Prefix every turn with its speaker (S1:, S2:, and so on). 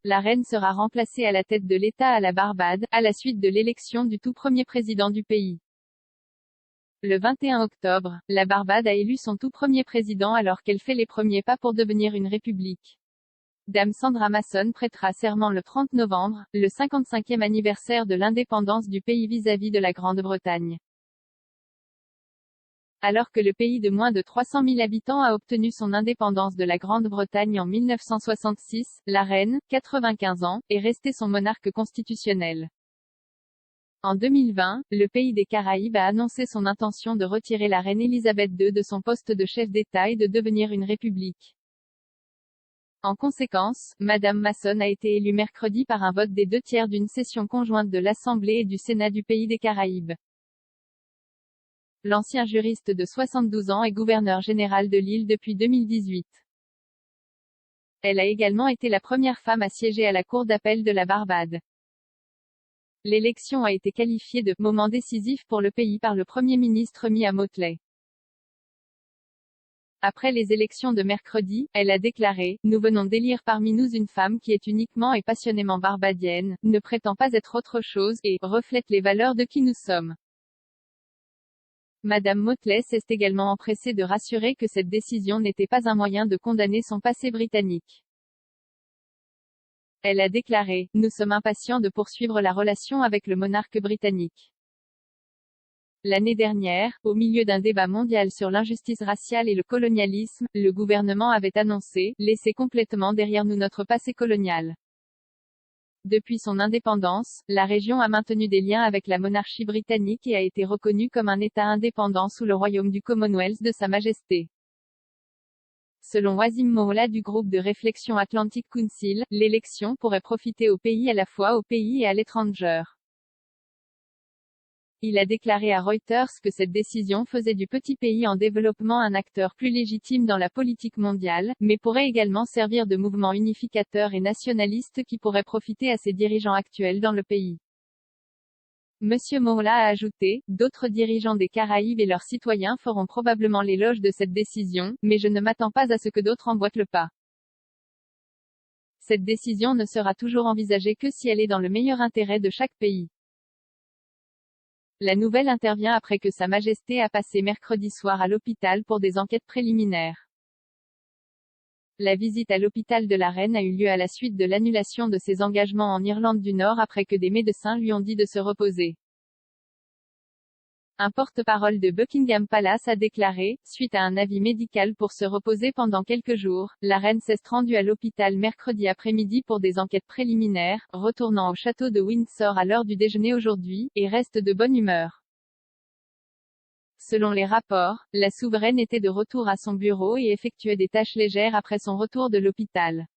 S1: la reine sera remplacée à la tête de l'État à la Barbade, à la suite de l'élection du tout premier président du pays. Le 21 octobre, la Barbade a élu son tout premier président alors qu'elle fait les premiers pas pour devenir une république. Dame Sandra Mason prêtera serment le 30 novembre, le 55e anniversaire de l'indépendance du pays vis-à-vis de la Grande-Bretagne. Alors que le pays de moins de 300 000 habitants a obtenu son indépendance de la Grande-Bretagne en 1966, la reine, 95 ans, est restée son monarque constitutionnel. En 2020, le pays des Caraïbes a annoncé son intention de retirer la reine Elisabeth II de son poste de chef d'État et de devenir une république. En conséquence, Madame Mason a été élue mercredi par un vote des 2/3 d'une session conjointe de l'Assemblée et du Sénat du pays des Caraïbes. L'ancien juriste de 72 ans est gouverneur général de l'île depuis 2018. Elle a également été la première femme à siéger à la Cour d'appel de la Barbade. L'élection a été qualifiée de « moment décisif pour le pays » par le Premier ministre Mia Mottley. Après les élections de mercredi, elle a déclaré « Nous venons d'élire parmi nous une femme qui est uniquement et passionnément barbadienne, ne prétend pas être autre chose, et reflète les valeurs de qui nous sommes ». Madame Mottley s'est également empressée de rassurer que cette décision n'était pas un moyen de condamner son passé britannique. Elle a déclaré « Nous sommes impatients de poursuivre la relation avec le monarque britannique ». L'année dernière, au milieu d'un débat mondial sur l'injustice raciale et le colonialisme, le gouvernement avait annoncé « Laissez complètement derrière nous notre passé colonial ». Depuis son indépendance, la région a maintenu des liens avec la monarchie britannique et a été reconnue comme un État indépendant sous le royaume du Commonwealth de Sa Majesté. Selon Wasim Molla du groupe de réflexion Atlantic Council, l'élection pourrait profiter au pays à la fois au pays et à l'étranger. Il a déclaré à Reuters que cette décision faisait du petit pays en développement un acteur plus légitime dans la politique mondiale, mais pourrait également servir de mouvement unificateur et nationaliste qui pourrait profiter à ses dirigeants actuels dans le pays. Monsieur Molla a ajouté, d'autres dirigeants des Caraïbes et leurs citoyens feront probablement l'éloge de cette décision, mais je ne m'attends pas à ce que d'autres emboîtent le pas. Cette décision ne sera toujours envisagée que si elle est dans le meilleur intérêt de chaque pays. La nouvelle intervient après que Sa Majesté a passé mercredi soir à l'hôpital pour des enquêtes préliminaires. La visite à l'hôpital de la reine a eu lieu à la suite de l'annulation de ses engagements en Irlande du Nord après que des médecins lui ont dit de se reposer. Un porte-parole de Buckingham Palace a déclaré, suite à un avis médical pour se reposer pendant quelques jours, la reine s'est rendue à l'hôpital mercredi après-midi pour des enquêtes préliminaires, retournant au château de Windsor à l'heure du déjeuner aujourd'hui, et reste de bonne humeur. Selon les rapports, la souveraine était de retour à son bureau et effectuait des tâches légères après son retour de l'hôpital.